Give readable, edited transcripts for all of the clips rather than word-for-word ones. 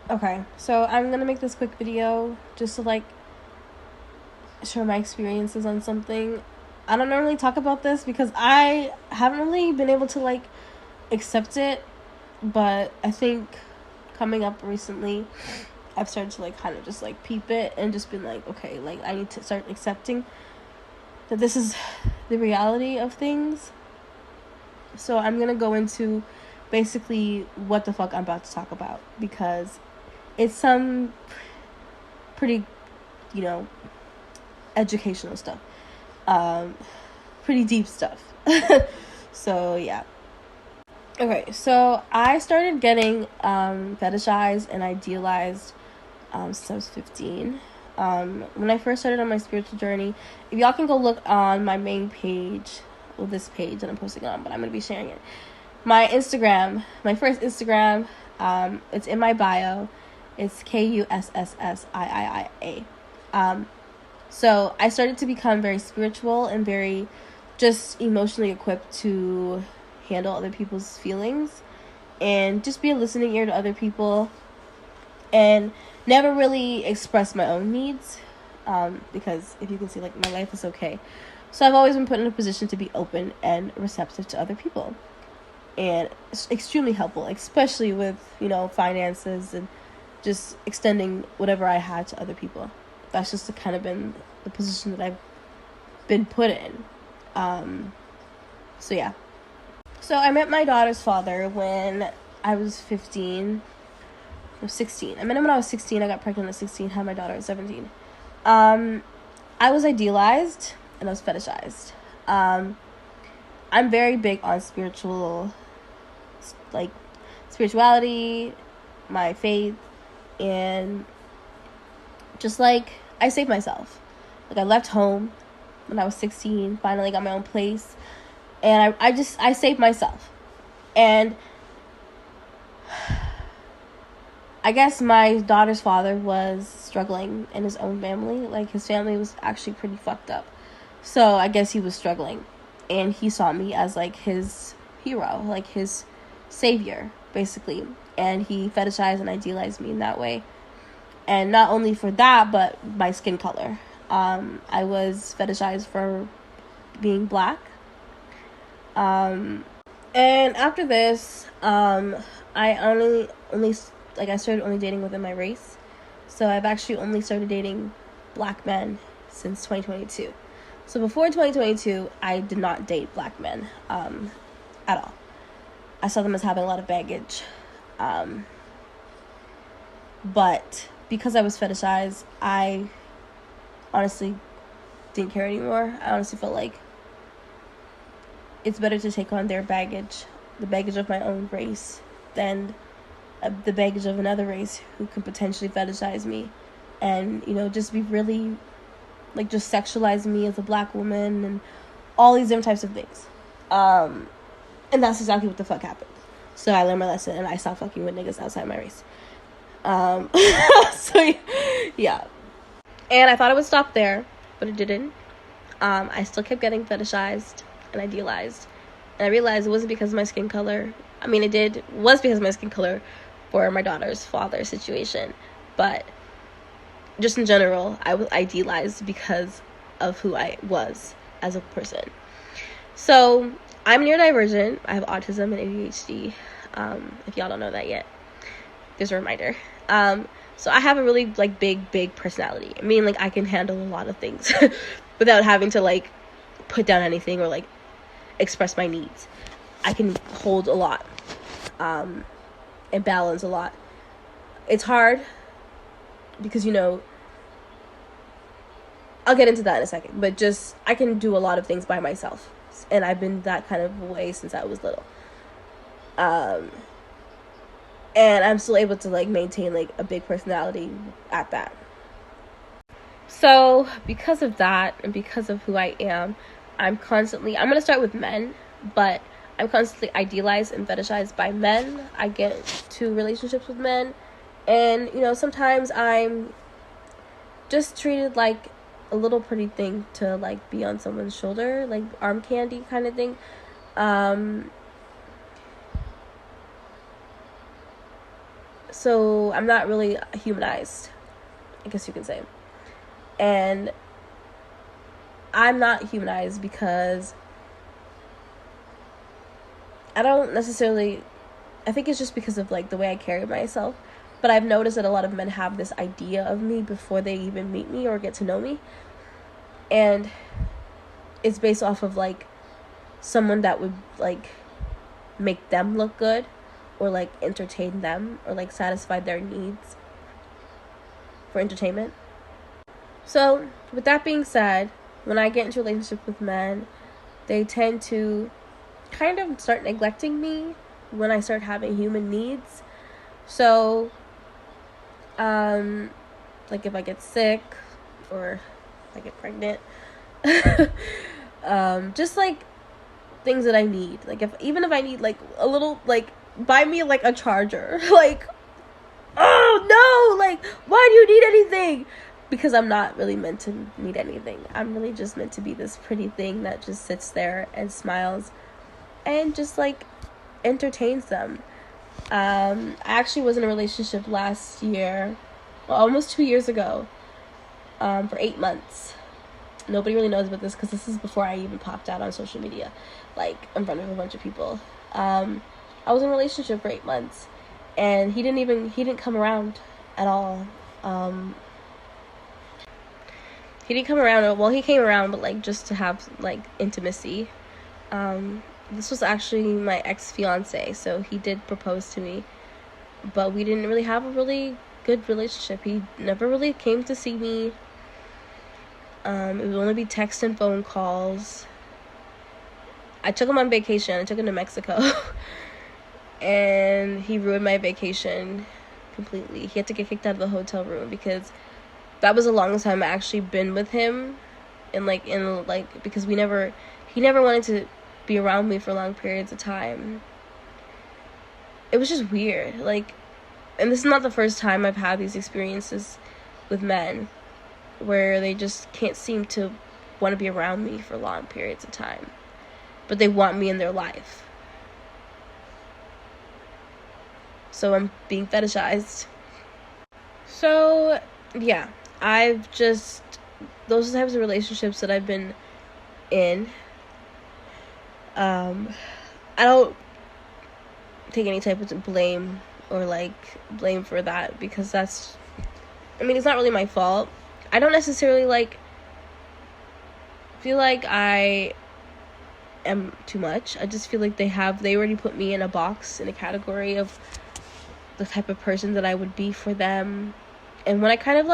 Okay, so I'm gonna make this quick video just to like share my experiences on something. I don't normally talk about this because I haven't really been able to like accept it, but I think coming up recently I've started to like kind of just like peep it and just been like, okay, like I need to start accepting that this is the reality of things. So I'm gonna go into basically what the fuck I'm about to talk about because it's some pretty, you know, educational stuff. Pretty deep stuff. So yeah. Okay, so I started getting fetishized and idealized since I was 15. When I first started on my spiritual journey, if y'all can go look on my main page, well, this page that I'm posting on, but I'm going to be sharing it. My Instagram, my first Instagram, it's in my bio. It's KUSSSIIIA. So I started to become very spiritual and very just emotionally equipped to handle other people's feelings and just be a listening ear to other people and never really express my own needs because if you can see, like, my life is okay. So I've always been put in a position to be open and receptive to other people, and it's extremely helpful, especially with, you know, finances and just extending whatever I had to other people. That's just kind of been the position that I've been put in. So yeah. So I met my daughter's father when I was 15. No, 16. I met him when I was 16. I got pregnant at 16, had my daughter at 17. I was idealized and I was fetishized. I'm very big on spirituality, my faith, and just like I saved myself. Like I left home when I was 16, finally got my own place, and I saved myself. And I guess my daughter's father was struggling in his own family. Like, his family was actually pretty fucked up. So I guess he was struggling. And he saw me as, like, his hero, like, his savior, basically. And he fetishized and idealized me in that way. And not only for that, but my skin color. I was fetishized for being black. And after this, I started only dating within my race. So I've actually only started dating black men since 2022. So before 2022, I did not date black men at all. I saw them as having a lot of baggage. But because I was fetishized, I honestly didn't care anymore. I honestly felt like it's better to take on their baggage, the baggage of my own race, than the baggage of another race who can potentially fetishize me and, you know, just be really, like, just sexualize me as a black woman and all these different types of things. And that's exactly what the fuck happened. So I learned my lesson and I stopped fucking with niggas outside my race. So yeah. And I thought it would stop there, but it didn't. I still kept getting fetishized and idealized. And I realized it wasn't because of my skin color. I mean, it was because of my skin color for my daughter's father situation. But just in general, I was idealized because of who I was as a person. So I'm neurodivergent. I have autism and ADHD. If y'all don't know that yet, there's a reminder. So I have a really, like, big personality. I mean, like, I can handle a lot of things without having to, like, put down anything or, like, express my needs. I can hold a lot and balance a lot. It's hard because, you know, I'll get into that in a second, but just I can do a lot of things by myself, and I've been that kind of way since I was little. And I'm still able to, like, maintain, like, a big personality at that. So because of that and because of who I am, I'm going to start with men, but I'm constantly idealized and fetishized by men. I get into relationships with men, and, you know, sometimes I'm just treated like a little pretty thing to, like, be on someone's shoulder, like arm candy kind of thing. So I'm not really humanized, I guess you can say. And I'm not humanized because I don't necessarily, I think it's just because of like the way I carry myself. But I've noticed that a lot of men have this idea of me before they even meet me or get to know me. And it's based off of like someone that would like make them look good, or like entertain them, or like satisfy their needs for entertainment. So with that being said, when I get into a relationship with men, they tend to kind of start neglecting me when I start having human needs. So like if I get sick or if I get pregnant, just like things that I need. Like even if I need like a little, like buy me like a charger. Like, oh no, like why do you need anything? Because I'm not really meant to need anything. I'm really just meant to be this pretty thing that just sits there and smiles and just like entertains them. I actually was in a relationship last year, well, almost 2 years ago, for 8 months. Nobody really knows about this because this is before I even popped out on social media, like in front of a bunch of people. I was in a relationship for 8 months, and he didn't come around at all. He didn't come around. Well, he came around, but like just to have like intimacy. This was actually my ex-fiance, so he did propose to me, but we didn't really have a really good relationship. He never really came to see me. It would only be text and phone calls. I took him on vacation. I took him to Mexico. And he ruined my vacation completely. He had to get kicked out of the hotel room because that was the longest time I actually been with him. And because he never wanted to be around me for long periods of time. It was just weird. Like, and this is not the first time I've had these experiences with men where they just can't seem to want to be around me for long periods of time, but they want me in their life. So I'm being fetishized. So yeah, those are the types of relationships that I've been in. I don't take any type of blame for that, because it's not really my fault. I don't necessarily feel like I am too much. I just feel like they already put me in a box, in a category of the type of person that I would be for them. And when I kind of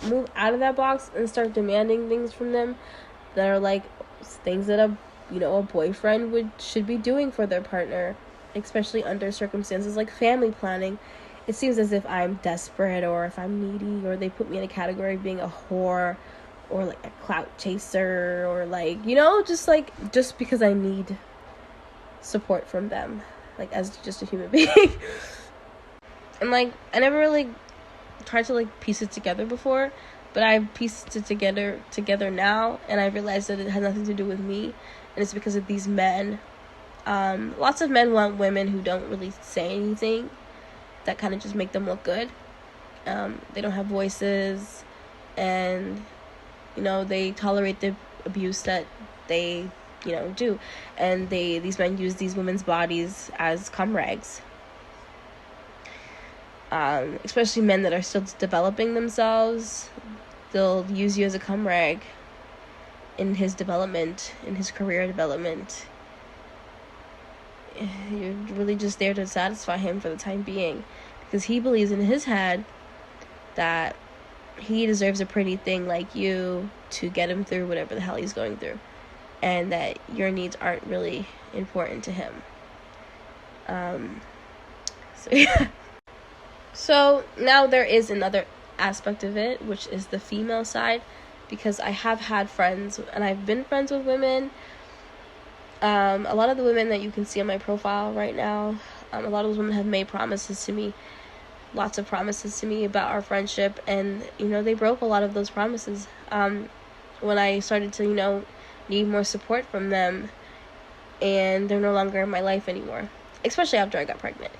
move out of that box and start demanding things from them that are things that a boyfriend should be doing for their partner, especially under circumstances like family planning, it seems as if I'm desperate, or if I'm needy, or they put me in a category of being a whore, or a clout chaser, or just because I need support from them, as just a human being. And I never really tried to piece it together before, but I've pieced it together now, and I realized that it has nothing to do with me, and it's because of these men. Lots of men want women who don't really say anything, that kind of just make them look good. They don't have voices, and they tolerate the abuse that they do, and these men use these women's bodies as cum rags. Especially men that are still developing themselves, they'll use you as a cum rag in his career development. You're really just there to satisfy him for the time being, because he believes in his head that he deserves a pretty thing like you to get him through whatever the hell he's going through, and that your needs aren't really important to him. So yeah. So now there is another aspect of it, which is the female side, because I have had friends, and I've been friends with women. A lot of the women that you can see on my profile right now, a lot of those women have made promises to me, lots of promises to me about our friendship, and they broke a lot of those promises when I started to need more support from them, and they're no longer in my life anymore, especially after I got pregnant.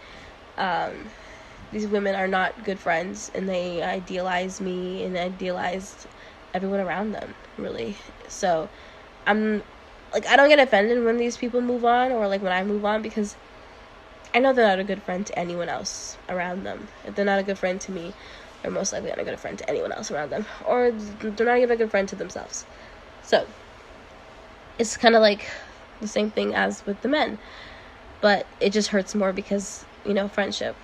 these women are not good friends, and they idealize me and idealized everyone around them, really. So I'm like, I don't get offended when these people move on, or like when I move on, because I know they're not a good friend to anyone else around them. If they're not a good friend to me, they're most likely not a good friend to anyone else around them, or they're not even a good friend to themselves. So it's kind of like the same thing as with the men, but it just hurts more because, you know, friendship.